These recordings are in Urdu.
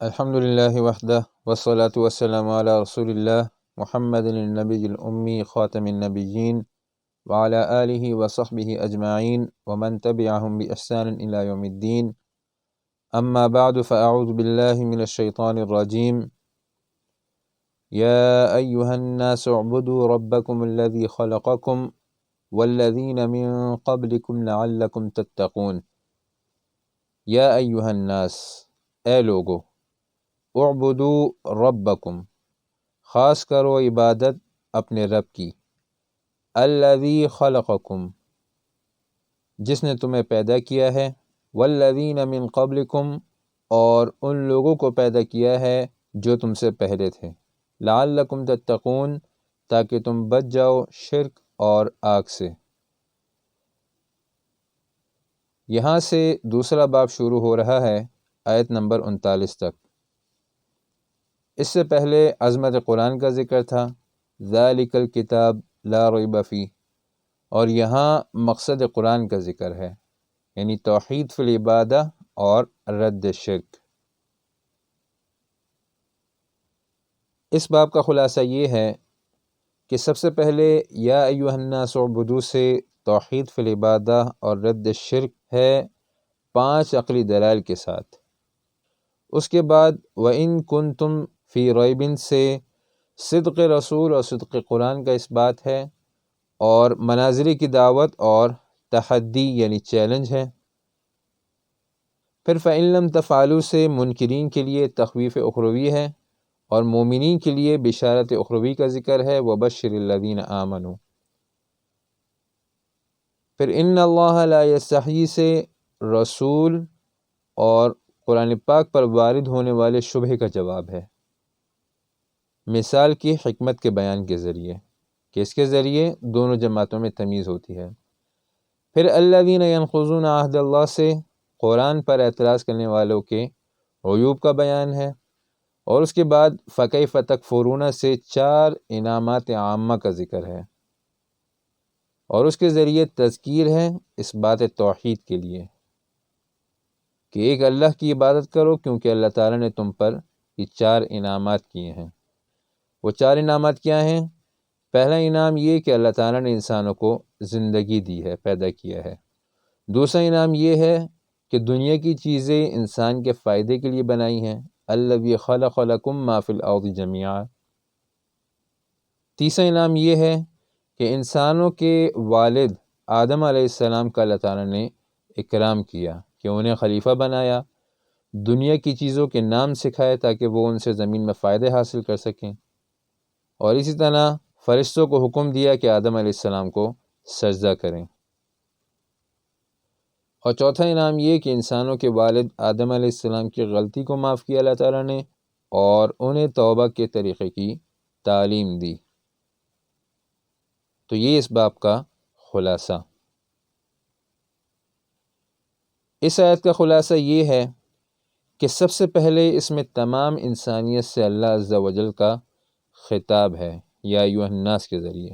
الحمد للہ وحدہ والصلاة والسلام علی رسول اللہ محمد النبی الأمی خاتم النبیین وعلی آلہ وصحبہ اجمعین ومن تبعہم بإحسان الی یوم الدین اما بعد فاعوذ باللہ من الشیطان الرجیم یا ایہا الناس اعبدوا ربکم الذی خلقکم والذین من قبلکم لعلکم تتقون۔ یا ایہا الناس، اے لوگو، اعبدوا ربکم، خاص کرو عبادت اپنے رب کی، الذی خلقکم، جس نے تمہیں پیدا کیا ہے، والذین من قبلکم، اور ان لوگوں کو پیدا کیا ہے جو تم سے پہلے تھے، لعلکم تتقون، تاکہ تم بچ جاؤ شرک اور آگ سے۔ یہاں سے دوسرا باب شروع ہو رہا ہے آیت نمبر 39 تک۔ اس سے پہلے عظمت قرآن کا ذکر تھا، ذالک الکتاب لا ریب فیہ، اور یہاں مقصد قرآن کا ذکر ہے، یعنی توحید فی العبادہ اور رد شرک۔ اس باب کا خلاصہ یہ ہے کہ سب سے پہلے یا ایھا الناس اعبدوا سے توحید فی العبادہ اور رد شرک ہے 5 عقلی دلائل کے ساتھ۔ اس کے بعد وَإِن كُنتُمْ فی ریب سے صدق رسول اور صدق قرآن کا اس بات ہے، اور مناظری کی دعوت اور تحدی یعنی چیلنج ہے۔ پھر فَإِن لَمْ تَفْعَلُوا سے منکرین کے لیے تخویف اخروی ہے، اور مومنین کے لیے بشارت اخروی کا ذکر ہے، وَبَشِّرِ الَّذِينَ آمَنُوا۔ پھر ان اللہ لا یستحیی سے رسول اور قرآن پاک پر وارد ہونے والے شبہ کا جواب ہے، مثال کی حکمت کے بیان کے ذریعے، کہ اس کے ذریعے دونوں جماعتوں میں تمیز ہوتی ہے۔ پھر الذین ینقضون عہد اللہ سے قرآن پر اعتراض کرنے والوں کے عیوب کا بیان ہے، اور اس کے بعد فکیف تکفرون سے 4 انعامات عامہ کا ذکر ہے، اور اس کے ذریعے تذکیر ہے اس بات توحید کے لیے کہ ایک اللہ کی عبادت کرو، کیونکہ اللہ تعالیٰ نے تم پر یہ 4 انعامات کیے ہیں۔ وہ 4 انعامات کیا ہیں؟ پہلا انعام یہ کہ اللہ تعالیٰ نے انسانوں کو زندگی دی ہے، پیدا کیا ہے۔ دوسرا انعام یہ ہے کہ دنیا کی چیزیں انسان کے فائدے کے لیے بنائی ہیں، الذی خلق لکم ما فی الارض جمیعا۔ تیسرا انعام یہ ہے کہ انسانوں کے والد آدم علیہ السلام کا اللہ تعالیٰ نے اکرام کیا، کہ انہیں خلیفہ بنایا، دنیا کی چیزوں کے نام سکھائے تاکہ وہ ان سے زمین میں فائدے حاصل کر سکیں، اور اسی طرح فرشتوں کو حکم دیا کہ آدم علیہ السلام کو سجدہ کریں۔ اور چوتھا انعام یہ کہ انسانوں کے والد آدم علیہ السلام کی غلطی کو معاف کیا اللہ تعالیٰ نے، اور انہیں توبہ کے طریقے کی تعلیم دی۔ تو یہ اس باب کا خلاصہ۔ اس آیت کا خلاصہ یہ ہے کہ سب سے پہلے اس میں تمام انسانیت سے اللہ عز و جل کا خطاب ہے، یا ایھا الناس کے ذریعے،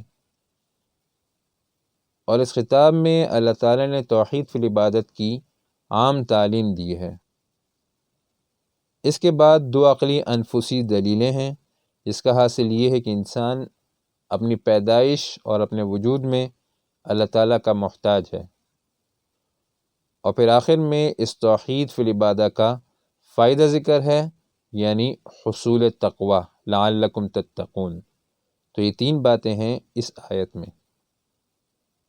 اور اس خطاب میں اللہ تعالیٰ نے توحید فی العبادت کی عام تعلیم دی ہے۔ اس کے بعد 2 عقلی انفسی دلیلیں ہیں، جس کا حاصل یہ ہے کہ انسان اپنی پیدائش اور اپنے وجود میں اللہ تعالیٰ کا محتاج ہے، اور پھر آخر میں اس توحید فی العبادہ کا فائدہ ذکر ہے، یعنی حصول تقوی، لعلکم تتقون۔ تو یہ 3 باتیں ہیں اس آیت میں،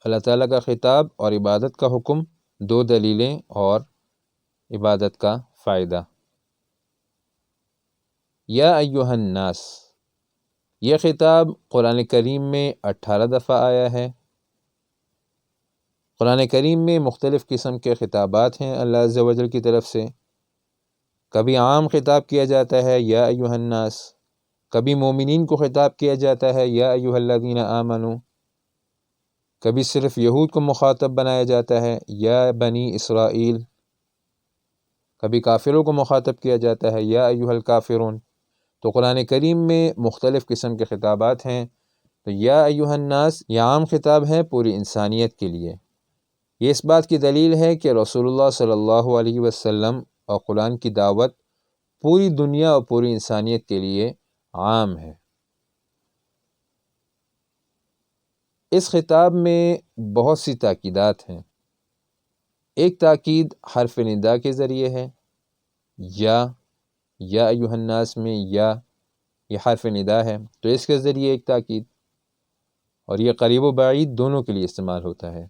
اللہ تعالیٰ کا خطاب اور عبادت کا حکم، 2 دلیلیں اور عبادت کا فائدہ۔ یا ایھا الناس، یہ خطاب قرآن کریم میں 18 دفعہ آیا ہے۔ قرآن کریم میں مختلف قسم کے خطابات ہیں اللہ عز و جل کی طرف سے۔ کبھی عام خطاب کیا جاتا ہے یا ایھا الناس، کبھی مومنین کو خطاب کیا جاتا ہے یا ایھا الذین آمنوا، کبھی صرف یہود کو مخاطب بنایا جاتا ہے یا بنی اسرائیل، کبھی کافروں کو مخاطب کیا جاتا ہے یا ایھا الکافرون۔ تو قرآن کریم میں مختلف قسم کے خطابات ہیں، تو یا ایھا الناس یہ عام خطاب ہے پوری انسانیت کے لیے۔ یہ اس بات کی دلیل ہے کہ رسول اللہ صلی اللہ علیہ وسلم اور قرآن کی دعوت پوری دنیا اور پوری انسانیت کے لیے عام ہے۔ اس خطاب میں بہت سی تاکیدات ہیں۔ ایک تاکید حرف ندا کے ذریعے ہے، یا ایھا الناس میں یا یہ حرف ندا ہے تو اس کے ذریعے ایک تاکید، اور یہ قریب و بعید دونوں کے لیے استعمال ہوتا ہے،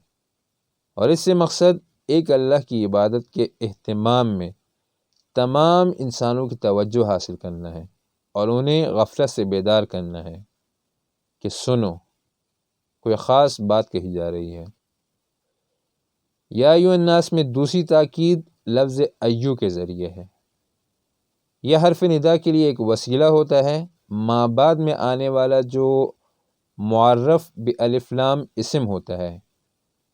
اور اس سے مقصد ایک اللہ کی عبادت کے اہتمام میں تمام انسانوں کی توجہ حاصل کرنا ہے اور انہیں غفلت سے بیدار کرنا ہے کہ سنو، کوئی خاص بات کہی جا رہی ہے۔ یا ایھا الناس میں دوسری تاکید لفظ ایو کے ذریعے ہے۔ یہ حرف ندا کے لیے ایک وسیلہ ہوتا ہے، ما بعد میں آنے والا جو معرف بالف لام اسم ہوتا ہے،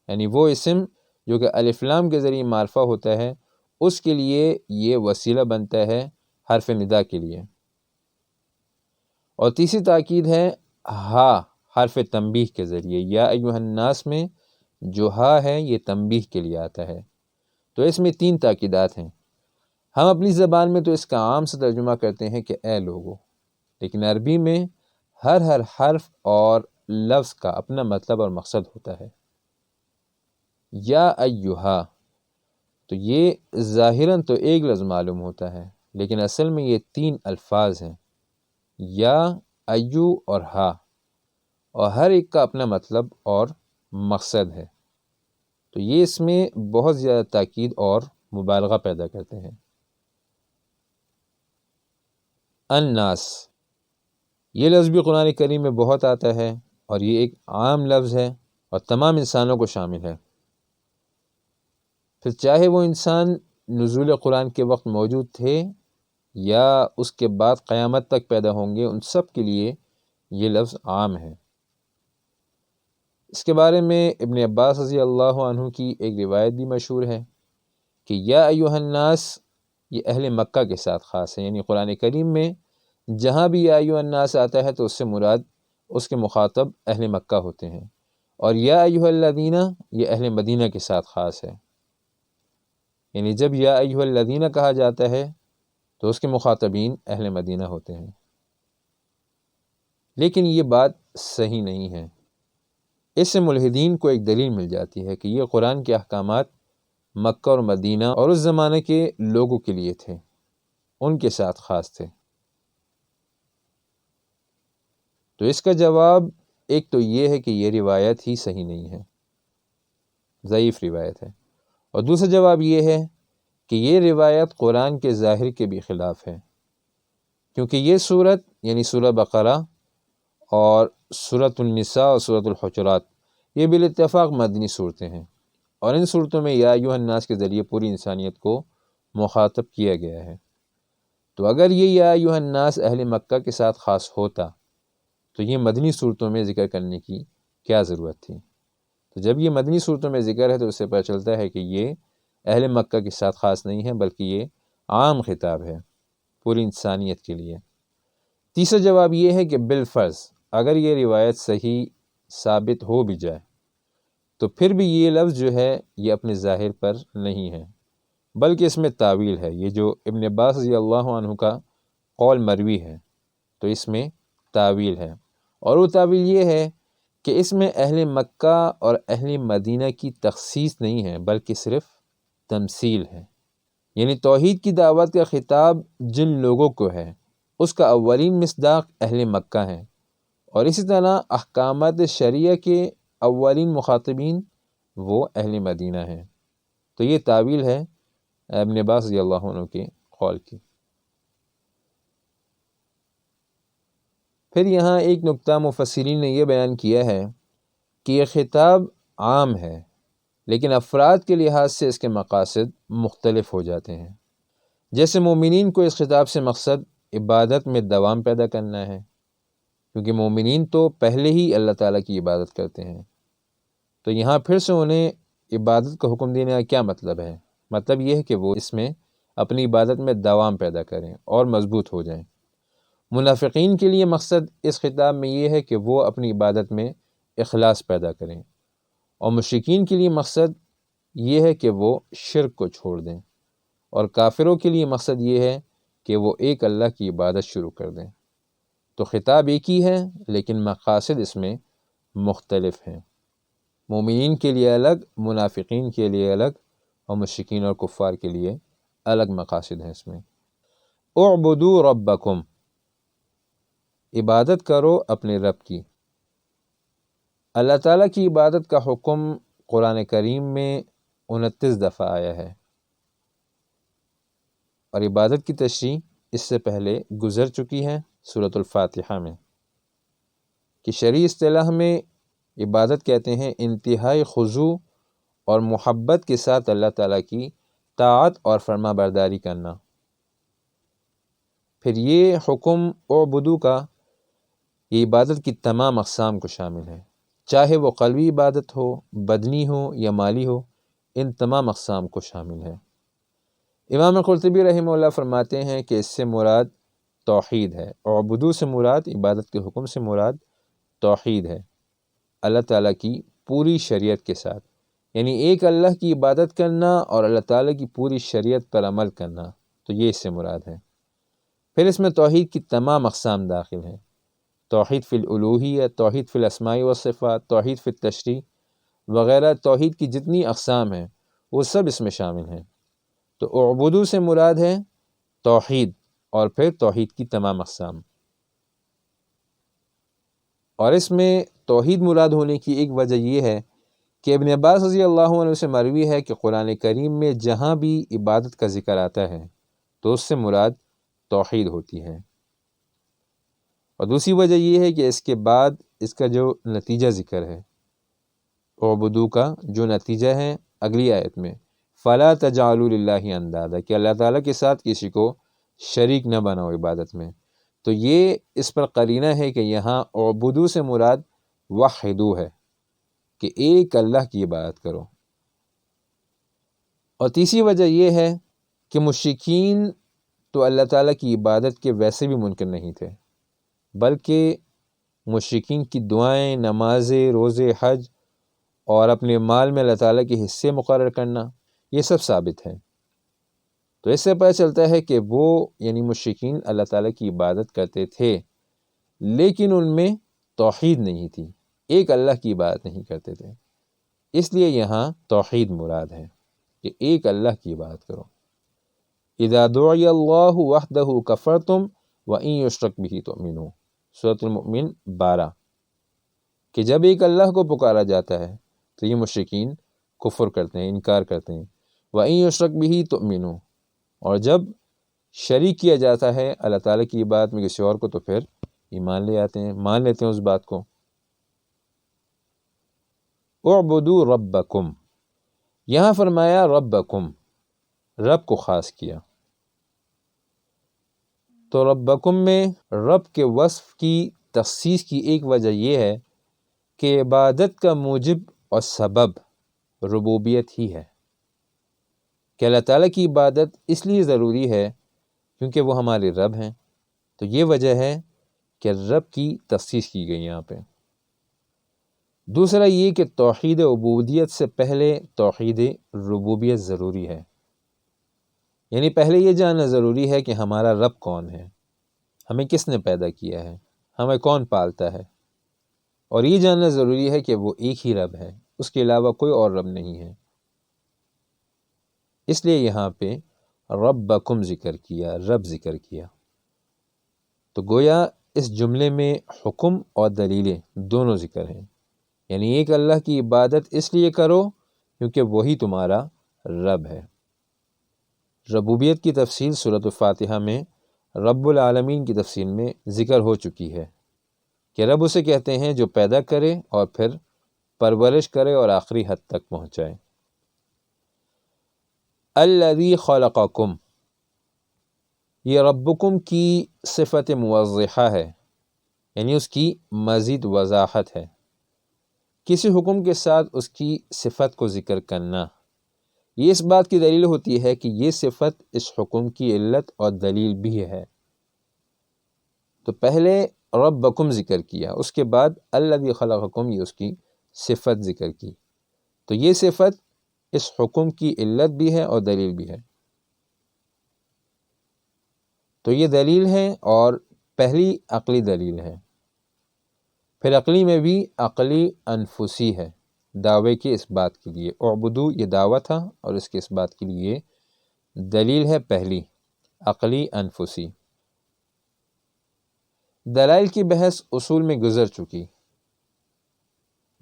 یعنی وہ اسم جو کہ الف لام کے ذریعے معرفہ ہوتا ہے، اس کے لیے یہ وسیلہ بنتا ہے حرف ندا کے لیے۔ اور تیسری تاکید ہے ہا حرف تنبیہ کے ذریعے۔ یا ایھا الناس میں جو ہا ہے یہ تنبیہ کے لیے آتا ہے۔ تو اس میں تین تاکیدات ہیں۔ ہم اپنی زبان میں تو اس کا عام سے ترجمہ کرتے ہیں کہ اے لوگو، لیکن عربی میں ہر حرف اور لفظ کا اپنا مطلب اور مقصد ہوتا ہے۔ یا ایھا تو یہ ظاہراً تو ایک لفظ معلوم ہوتا ہے، لیکن اصل میں یہ تین الفاظ ہیں، یا، ایو اور ہا، اور ہر ایک کا اپنا مطلب اور مقصد ہے۔ تو یہ اس میں بہت زیادہ تاکید اور مبالغہ پیدا کرتے ہیں۔ الناس یہ لفظ بھی قرآن کریم میں بہت آتا ہے، اور یہ ایک عام لفظ ہے اور تمام انسانوں کو شامل ہے۔ پھر چاہے وہ انسان نزول قرآن کے وقت موجود تھے یا اس کے بعد قیامت تک پیدا ہوں گے، ان سب کے لیے یہ لفظ عام ہے۔ اس کے بارے میں ابن عباس رضی اللہ عنہ کی ایک روایت بھی مشہور ہے کہ یا ایھا الناس یہ اہل مکہ کے ساتھ خاص ہے، یعنی قرآن کریم میں جہاں بھی یا ایھا الناس آتا ہے تو اس سے مراد اس کے مخاطب اہل مکہ ہوتے ہیں، اور یا ایھا الذین یہ اہل مدینہ کے ساتھ خاص ہے، یعنی جب یا ایھا الذین کہا جاتا ہے تو اس کے مخاطبین اہل مدینہ ہوتے ہیں۔ لیکن یہ بات صحیح نہیں ہے۔ اس سے ملحدین کو ایک دلیل مل جاتی ہے کہ یہ قرآن کے احکامات مکہ اور مدینہ اور اس زمانے کے لوگوں کے لیے تھے، ان کے ساتھ خاص تھے۔ تو اس کا جواب ایک تو یہ ہے کہ یہ روایت ہی صحیح نہیں ہے، ضعیف روایت ہے، اور دوسرا جواب یہ ہے کہ یہ روایت قرآن کے ظاہر کے بھی خلاف ہے، کیونکہ یہ صورت یعنی سورہ بقرہ اور سورۃ النساء اور سورۃ الحجرات یہ بالاتفاق مدنی صورتیں ہیں، اور ان صورتوں میں یا ایھا الناس کے ذریعے پوری انسانیت کو مخاطب کیا گیا ہے۔ تو اگر یہ یا ایھا الناس اہل مکہ کے ساتھ خاص ہوتا تو یہ مدنی صورتوں میں ذکر کرنے کی کیا ضرورت تھی؟ تو جب یہ مدنی صورتوں میں ذکر ہے تو اس سے پتہ چلتا ہے کہ یہ اہل مکہ کے ساتھ خاص نہیں ہے، بلکہ یہ عام خطاب ہے پوری انسانیت کے لیے۔ تیسرا جواب یہ ہے کہ بالفرض اگر یہ روایت صحیح ثابت ہو بھی جائے تو پھر بھی یہ لفظ جو ہے یہ اپنے ظاہر پر نہیں ہے، بلکہ اس میں تاویل ہے۔ یہ جو ابن عباس رضی اللہ عنہ کا قول مروی ہے تو اس میں تاویل ہے، اور وہ تاویل یہ ہے کہ اس میں اہل مکہ اور اہل مدینہ کی تخصیص نہیں ہے، بلکہ صرف تمثیل ہے، یعنی توحید کی دعوت کا خطاب جن لوگوں کو ہے اس کا اولین مصداق اہل مکہ ہیں، اور اسی طرح احکامات شریعہ کے اولین مخاطبین وہ اہل مدینہ ہیں۔ تو یہ تاویل ہے ابن عباس رضی اللہ عنہ کے قول کی۔ پھر یہاں ایک نکتہ مفسرین نے یہ بیان کیا ہے کہ یہ خطاب عام ہے، لیکن افراد کے لحاظ سے اس کے مقاصد مختلف ہو جاتے ہیں۔ جیسے مومنین کو اس خطاب سے مقصد عبادت میں دوام پیدا کرنا ہے، کیونکہ مومنین تو پہلے ہی اللہ تعالیٰ کی عبادت کرتے ہیں، تو یہاں پھر سے انہیں عبادت کا حکم دینے کا کیا مطلب ہے؟ مطلب یہ ہے کہ وہ اس میں اپنی عبادت میں دوام پیدا کریں اور مضبوط ہو جائیں۔ منافقین کے لیے مقصد اس خطاب میں یہ ہے کہ وہ اپنی عبادت میں اخلاص پیدا کریں، اور مشرکین کے لیے مقصد یہ ہے کہ وہ شرک کو چھوڑ دیں، اور کافروں کے لیے مقصد یہ ہے کہ وہ ایک اللہ کی عبادت شروع کر دیں۔ تو خطاب ایک ہی ہے لیکن مقاصد اس میں مختلف ہیں، مومنین کے لیے الگ، منافقین کے لیے الگ، اور مشرکین اور کفار کے لیے الگ مقاصد ہیں اس میں۔ اعبدوا ربکم، عبادت کرو اپنے رب کی۔ اللہ تعالیٰ کی عبادت کا حکم قرآن کریم میں 29 دفعہ آیا ہے، اور عبادت کی تشریح اس سے پہلے گزر چکی ہے سورۃ الفاتحہ میں، کہ شرعی اصطلاح میں عبادت کہتے ہیں انتہائی خضوع اور محبت کے ساتھ اللہ تعالیٰ کی طاعت اور فرما برداری کرنا۔ پھر یہ حکم اعبدو کا یہ عبادت کی تمام اقسام کو شامل ہے، چاہے وہ قلبی عبادت ہو، بدنی ہو یا مالی ہو، ان تمام اقسام کو شامل ہے۔ امام قرطبی رحمہ اللہ فرماتے ہیں کہ اس سے مراد توحید ہے، اعبدو سے مراد، عبادت کے حکم سے مراد توحید ہے، اللہ تعالیٰ کی پوری شریعت کے ساتھ، یعنی ایک اللہ کی عبادت کرنا اور اللہ تعالیٰ کی پوری شریعت پر عمل کرنا، تو یہ اس سے مراد ہے۔ پھر اس میں توحید کی تمام اقسام داخل ہیں، توحید فی الالوہیہ، توحید فی الاسماء والصفات، توحید فی التشریع وغیرہ، توحید کی جتنی اقسام ہیں وہ سب اس میں شامل ہیں۔ تو اعبدو سے مراد ہے توحید، اور پھر توحید کی تمام اقسام، اور اس میں توحید مراد ہونے کی ایک وجہ یہ ہے کہ ابن عباس رضی اللہ عنہ سے مروی ہے کہ قرآن کریم میں جہاں بھی عبادت کا ذکر آتا ہے تو اس سے مراد توحید ہوتی ہے، اور دوسری وجہ یہ ہے کہ اس کے بعد اس کا جو نتیجہ ذکر ہے، اعبدو کا جو نتیجہ ہے اگلی آیت میں، فَلَا تَجْعَلُوا لِلَّهِ اندادا، کہ اللہ تعالیٰ کے ساتھ کسی کو شریک نہ بناؤ عبادت میں۔ تو یہ اس پر قرینہ ہے کہ یہاں اعبدو سے مراد وحدو ہے، کہ ایک اللہ کی عبادت کرو۔ اور تیسری وجہ یہ ہے کہ مشرکین تو اللہ تعالیٰ کی عبادت کے ویسے بھی منکر نہیں تھے، بلکہ مشرکین کی دعائیں، نمازیں، روزے، حج اور اپنے مال میں اللہ تعالیٰ کے حصے مقرر کرنا، یہ سب ثابت ہے۔ تو اس سے پتہ چلتا ہے کہ وہ یعنی مشرکین اللہ تعالیٰ کی عبادت کرتے تھے، لیکن ان میں توحید نہیں تھی، ایک اللہ کی عبادت نہیں کرتے تھے، اس لیے یہاں توحید مراد ہے کہ ایک اللہ کی عبادت کرو۔ اذا دعی اللہ وحدہ کفرتم وان یشرک بہ تؤمنون، سورۃ المؤمن 12، کہ جب ایک اللہ کو پکارا جاتا ہے تو یہ مشرکین کفر کرتے ہیں، انکار کرتے ہیں، وان یشرک بہ تؤمنون، اور جب شریک کیا جاتا ہے اللہ تعالیٰ کی عبادت میں کسی اور کو تو پھر ایمان لے آتے ہیں، مان لیتے ہیں اس بات کو۔ اعبدوا ربکم، یہاں فرمایا ربکم، رب کو خاص کیا۔ تو ربکم میں رب کے وصف کی تخصیص کی ایک وجہ یہ ہے کہ عبادت کا موجب اور سبب ربوبیت ہی ہے، کہ اللہ تعالیٰ کی عبادت اس لیے ضروری ہے کیونکہ وہ ہمارے رب ہیں، تو یہ وجہ ہے کہ رب کی تخصیص کی گئی یہاں پہ۔ دوسرا یہ کہ توحید عبودیت سے پہلے توحید ربوبیت ضروری ہے، یعنی پہلے یہ جاننا ضروری ہے کہ ہمارا رب کون ہے، ہمیں کس نے پیدا کیا ہے، ہمیں کون پالتا ہے، اور یہ جاننا ضروری ہے کہ وہ ایک ہی رب ہے، اس کے علاوہ کوئی اور رب نہیں ہے۔ اس لیے یہاں پہ ربکم ذکر کیا، رب ذکر کیا۔ تو گویا اس جملے میں حکم اور دلیلیں دونوں ذکر ہیں، یعنی ایک اللہ کی عبادت اس لیے کرو کیونکہ وہی تمہارا رب ہے۔ ربوبیت کی تفصیل سورۃ الفاتحہ میں رب العالمین کی تفصیل میں ذکر ہو چکی ہے کہ رب اسے کہتے ہیں جو پیدا کرے اور پھر پرورش کرے اور آخری حد تک پہنچائے۔ الذی خلقکم، یہ ربکم کی صفت موضحہ ہے، یعنی اس کی مزید وضاحت ہے، کسی حکم کے ساتھ اس کی صفت کو ذکر کرنا، یہ اس بات کی دلیل ہوتی ہے کہ یہ صفت اس حکم کی علت اور دلیل بھی ہے۔ تو پہلے ربکم ذکر کیا، اس کے بعد الذی خلقکم، یہ اس کی صفت ذکر کی، تو یہ صفت اس حکم کی علت بھی ہے اور دلیل بھی ہے۔ تو یہ دلیل ہے، اور پہلی عقلی دلیل ہے۔ پھر عقلی میں بھی عقلی انفسی ہے، دعوے کے اس بات کے لیے اعبدو یہ دعویٰ تھا، اور اس کے اس بات کے لیے دلیل ہے پہلی عقلی انفسی۔ دلائل کی بحث اصول میں گزر چکی،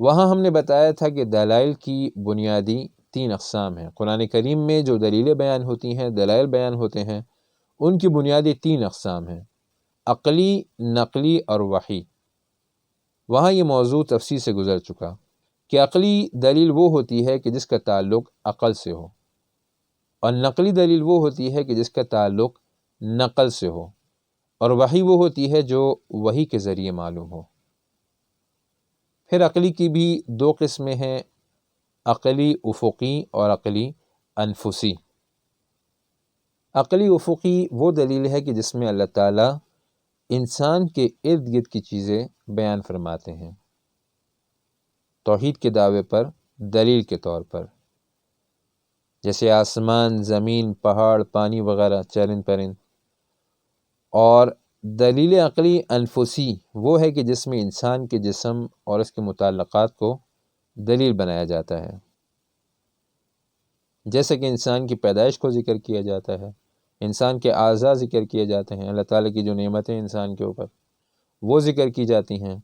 وہاں ہم نے بتایا تھا کہ دلائل کی بنیادی 3 اقسام ہیں۔ قرآن کریم میں جو دلیلیں بیان ہوتی ہیں، دلائل بیان ہوتے ہیں، ان کی بنیادی 3 اقسام ہیں، عقلی، نقلی اور وحی۔ وہاں یہ موضوع تفصیل سے گزر چکا کہ عقلی دلیل وہ ہوتی ہے کہ جس کا تعلق عقل سے ہو، اور نقلی دلیل وہ ہوتی ہے کہ جس کا تعلق نقل سے ہو، اور وحی وہ ہوتی ہے جو وحی کے ذریعے معلوم ہو۔ پھر عقلی کی بھی 2 قسمیں ہیں، عقلی افقی اور عقلی انفسی۔ عقلی افقی وہ دلیل ہے کہ جس میں اللہ تعالیٰ انسان کے ارد گرد کی چیزیں بیان فرماتے ہیں، توحید کے دعوے پر دلیل کے طور پر، جیسے آسمان، زمین، پہاڑ، پانی وغیرہ، چرند پرند۔ اور دلیل عقلی انفسی وہ ہے کہ جس میں انسان کے جسم اور اس کے متعلقات کو دلیل بنایا جاتا ہے، جیسے کہ انسان کی پیدائش کو ذکر کیا جاتا ہے، انسان کے اعضاء ذکر کیے جاتے ہیں، اللہ تعالیٰ کی جو نعمتیں انسان کے اوپر وہ ذکر کی جاتی ہیں۔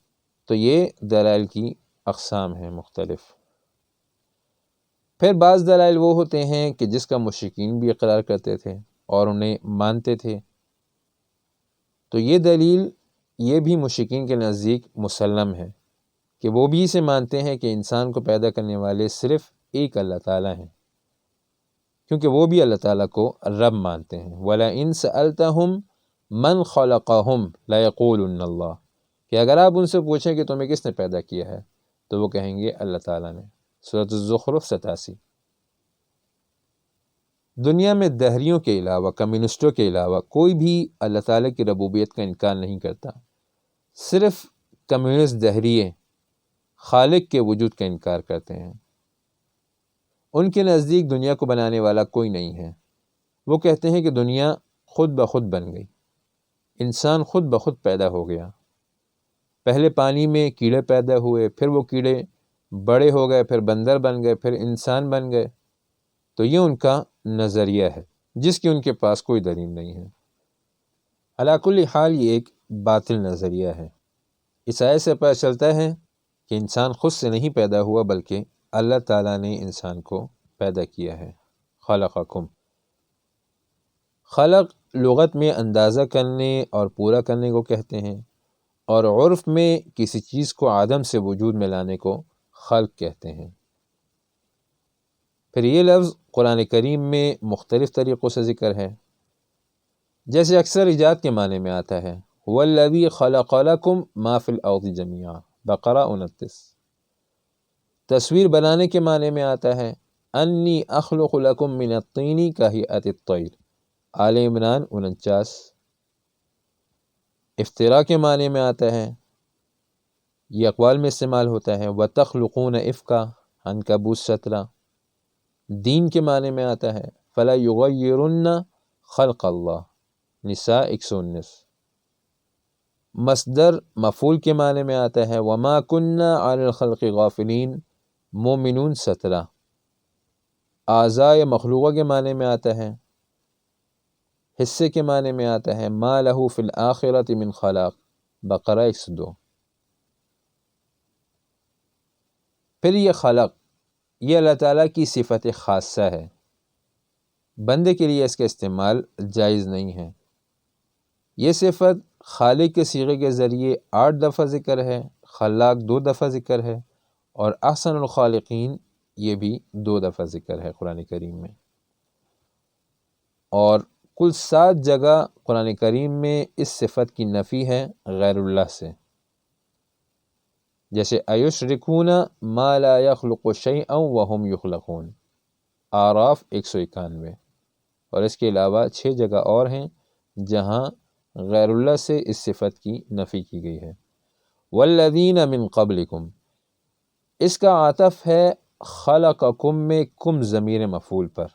تو یہ دلائل کی اقسام ہیں مختلف۔ پھر بعض دلائل وہ ہوتے ہیں کہ جس کا مشرکین بھی اقرار کرتے تھے اور انہیں مانتے تھے، تو یہ دلیل یہ بھی مشرکین کے نزدیک مسلم ہے کہ وہ بھی اسے مانتے ہیں کہ انسان کو پیدا کرنے والے صرف ایک اللہ تعالیٰ ہیں، کیونکہ وہ بھی اللہ تعالیٰ کو رب مانتے ہیں۔ وَلَئِن سَأَلْتَهُمْ مَنْ خَلَقَهُمْ لَيَقُولُنَّ اللَّهُ، کہ اگر آپ ان سے پوچھیں کہ تمہیں کس نے پیدا کیا ہے تو وہ کہیں گے اللہ تعالیٰ نے۔ سورۃ الزخرف 87۔ دنیا میں دہریوں کے علاوہ، کمیونسٹوں کے علاوہ کوئی بھی اللہ تعالیٰ کی ربوبیت کا انکار نہیں کرتا، صرف کمیونسٹ دہریے خالق کے وجود کا انکار کرتے ہیں۔ ان کے نزدیک دنیا کو بنانے والا کوئی نہیں ہے، وہ کہتے ہیں کہ دنیا خود بخود بن گئی، انسان خود بخود پیدا ہو گیا، پہلے پانی میں کیڑے پیدا ہوئے، پھر وہ کیڑے بڑے ہو گئے، پھر بندر بن گئے، پھر انسان بن گئے۔ تو یہ ان کا نظریہ ہے جس کی ان کے پاس کوئی دلیل نہیں ہے۔ علی کل حال یہ ایک باطل نظریہ ہے۔ اس آیت سے پتہ چلتا ہے کہ انسان خود سے نہیں پیدا ہوا بلکہ اللہ تعالیٰ نے انسان کو پیدا کیا ہے۔ خلقکم، خلق لغت میں اندازہ کرنے اور پورا کرنے کو کہتے ہیں، اور عرف میں کسی چیز کو عدم سے وجود میں لانے کو خلق کہتے ہیں۔ پھر یہ لفظ قرآن کریم میں مختلف طریقوں سے ذکر ہے، جیسے اکثر ایجاد کے معنی میں آتا ہے وَالَّذِي خَلَقَ لَكُم مَا فِي الْأَرْضِ جَمِيعًا، بقرہ 29۔ تصویر بنانے کے معنی میں آتا ہے انی اخلق لکم من الطین کہیئۃ الطیر، آل عمران 49۔ افتراء کے معنی میں آتا ہے، یہ اقوال میں استعمال ہوتا ہے وَتَخْلُقُونَ إِفْكًا، عنکبوت 17۔ دین کے معنی میں آتا ہے فَلَا يُغَيِّرُنَّ خَلْقَ اللَّهِ، نساء 119۔ مصدر مفعول کے معنی میں آتا ہے وَمَا كُنَّا عَلَى الْخَلْقِ غَافِلِينَ، مومنون 17۔ اعضاء مخلوقہ کے معنی میں آتا ہے، حصے کے معنی میں آتا ہے مَا لَهُ فِي الْآخِرَةِ مِنْ خَلَاقٍ، بقرہ 102۔ پھر یہ خلق، یہ اللہ تعالیٰ کی صفت خاصہ ہے، بندے کے لیے اس کا استعمال جائز نہیں ہے۔ یہ صفت خالق کے صیغے کے ذریعے 8 دفعہ ذکر ہے، خلاق 2 دفعہ ذکر ہے، اور احسن الخالقین یہ بھی 2 دفعہ ذکر ہے قرآن کریم میں۔ اور کل 7 جگہ قرآن کریم میں اس صفت کی نفی ہے غیر اللہ سے، جیسے ایشرکون ما لا یخلق شیئا وہم یخلقون، اعراف 191۔ اور اس کے علاوہ 6 جگہ اور ہیں جہاں غیر اللہ سے اس صفت کی نفی کی گئی ہے۔ والذین من قبلکم، اس کا عطف ہے خلقکم میں کم ضمیر مفعول پر،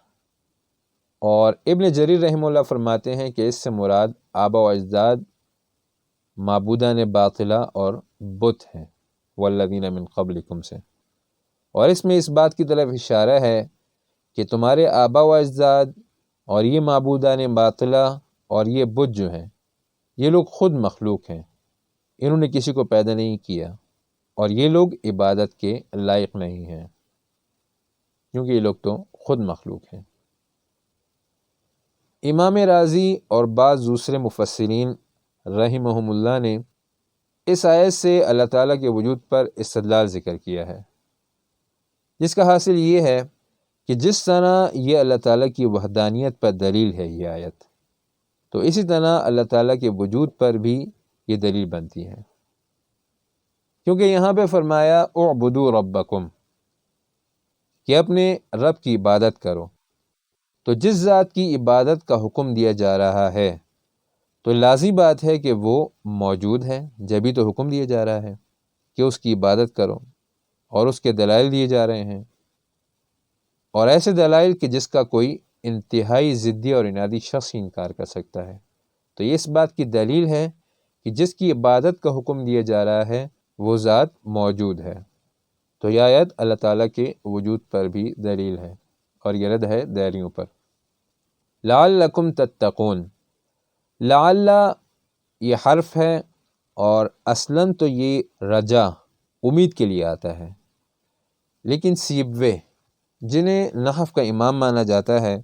اور ابن جریر رحمہ اللہ فرماتے ہیں کہ اس سے مراد آبا و اجداد معبودان باطلہ اور بت ہیں، والذین من قبلکم سے، اور اس میں اس بات کی طرف اشارہ ہے کہ تمہارے آبا و اجداد اور یہ معبودان باطلہ اور یہ بت جو ہیں یہ لوگ خود مخلوق ہیں، انہوں نے کسی کو پیدا نہیں کیا، اور یہ لوگ عبادت کے لائق نہیں ہیں کیونکہ یہ لوگ تو خود مخلوق ہیں۔ امام رازی اور بعض دوسرے مفسرین رحمہم اللہ نے اس آیت سے اللہ تعالیٰ کے وجود پر استدلال ذکر کیا ہے، جس کا حاصل یہ ہے کہ جس طرح یہ اللہ تعالیٰ کی وحدانیت پر دلیل ہے یہ آیت، تو اسی طرح اللہ تعالیٰ کے وجود پر بھی یہ دلیل بنتی ہے، کیونکہ یہاں پہ فرمایا اعبدوا ربکم کہ اپنے رب کی عبادت کرو، تو جس ذات کی عبادت کا حکم دیا جا رہا ہے تو لازمی بات ہے کہ وہ موجود ہے، جبھی تو حکم دیا جا رہا ہے کہ اس کی عبادت کرو، اور اس کے دلائل دیے جا رہے ہیں، اور ایسے دلائل کہ جس کا کوئی انتہائی ضدی اور انادی شخص ہی انکار کر سکتا ہے، تو یہ اس بات کی دلیل ہے کہ جس کی عبادت کا حکم دیا جا رہا ہے وہ ذات موجود ہے، تو یہ آیت اللہ تعالیٰ کے وجود پر بھی دلیل ہے، اور یہ رد ہے دیریوں پر۔ لعلکم تتقون، لعل یہ حرف ہے، اور اصلاً تو یہ رجا امید کے لیے آتا ہے، لیکن سیبوے جنہیں نحو کا امام مانا جاتا ہے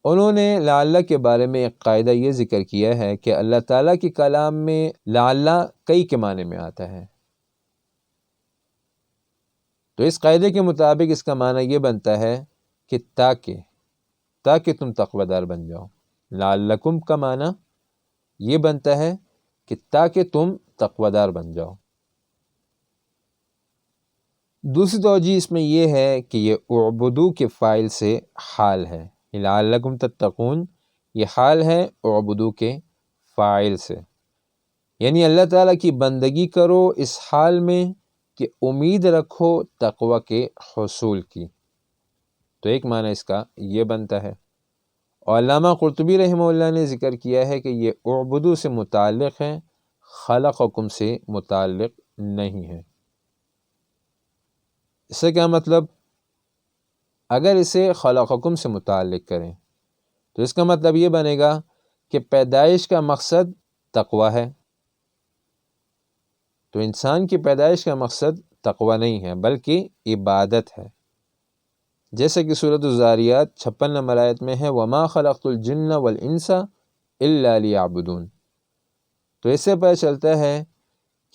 انہوں نے لعل کے بارے میں ایک قاعدہ یہ ذکر کیا ہے کہ اللہ تعالیٰ کے کلام میں لعل کئی کے معنی میں آتا ہے، تو اس قاعدے کے مطابق اس کا معنی یہ بنتا ہے کہ تاکہ تم تقوی دار بن جاؤ۔ لعلکم کا معنی یہ بنتا ہے کہ تاکہ تم تقوی دار بن جاؤ۔ دوسری توجہ اس میں یہ ہے کہ یہ اعبدو کے فاعل سے حال ہے، لعلکم تتقون یہ حال ہے اعبدو کے فاعل سے، یعنی اللہ تعالیٰ کی بندگی کرو اس حال میں کہ امید رکھو تقوی کے حصول کی، تو ایک معنی اس کا یہ بنتا ہے۔ اور علامہ قرطبی رحمہ اللہ نے ذکر کیا ہے کہ یہ اعبدو سے متعلق ہے، خلقکم سے متعلق نہیں ہے۔ اس سے کیا مطلب؟ اگر اسے خلقکم سے متعلق کریں تو اس کا مطلب یہ بنے گا کہ پیدائش کا مقصد تقوی ہے، تو انسان کی پیدائش کا مقصد تقوی نہیں ہے بلکہ عبادت ہے، جیسے کہ سورۃ الذاریات 56 نمبر آیت میں ہے وَمَا خَلَقْتُ الْجِنَّ وَالْإِنسَ إِلَّا لِيَعْبُدُونَ، تو اس سے پتہ چلتا ہے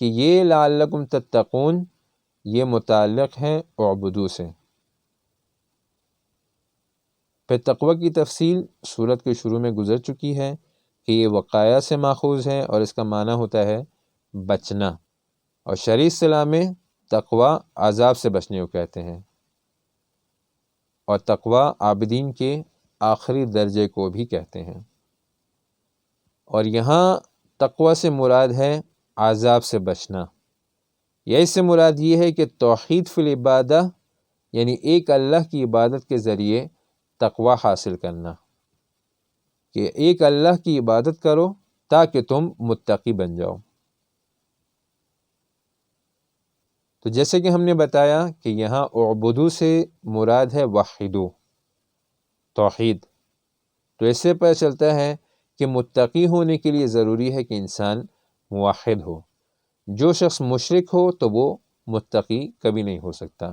کہ یہ لعلکم تتقون یہ متعلق ہے اعبدو سے۔ پھر تقوی کی تفصیل سورت کے شروع میں گزر چکی ہے کہ یہ وقایہ سے ماخوذ ہے اور اس کا معنی ہوتا ہے بچنا، اور شرعی اصطلاح میں تقوی عذاب سے بچنے کو کہتے ہیں، اور تقوی عابدین کے آخری درجے کو بھی کہتے ہیں، اور یہاں تقوی سے مراد ہے عذاب سے بچنا، یا اس سے مراد یہ ہے کہ توحید فی العبادہ یعنی ایک اللہ کی عبادت کے ذریعے تقوی حاصل کرنا، کہ ایک اللہ کی عبادت کرو تاکہ تم متقی بن جاؤ۔ تو جیسے کہ ہم نے بتایا کہ یہاں اعبدو سے مراد ہے وحدو توحید، تو اس سے پتہ چلتا ہے کہ متقی ہونے کے لیے ضروری ہے کہ انسان موحد ہو۔ جو شخص مشرک ہو تو وہ متقی کبھی نہیں ہو سکتا،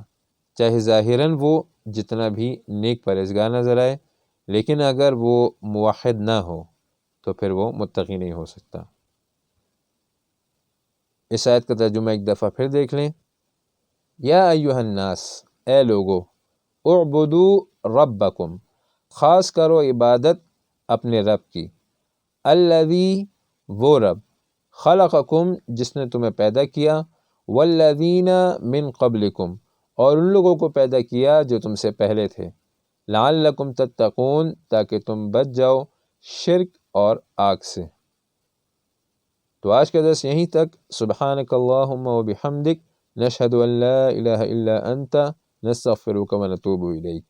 چاہے ظاہراً وہ جتنا بھی نیک پرہیزگار نظر آئے، لیکن اگر وہ موحد نہ ہو تو پھر وہ متقی نہیں ہو سکتا۔ اس آیت کا ترجمہ ایک دفعہ پھر دیکھ لیں۔ یا ایہا الناس، اے لوگو، اعبدو ربکم، خاص کرو عبادت اپنے رب کی، الذی وہ رب، خلقکم جس نے تمہیں پیدا کیا، والذین من قبلکم اور ان لوگوں کو پیدا کیا جو تم سے پہلے تھے، لعلکم تتقون تاکہ تم بچ جاؤ شرک اور آگ سے۔ تو آج کا درس یہیں تک۔ سبحانک اللہم و بحمدک، نشہد ان لا الہ الا انت، نستغفرک و نتوب الیک۔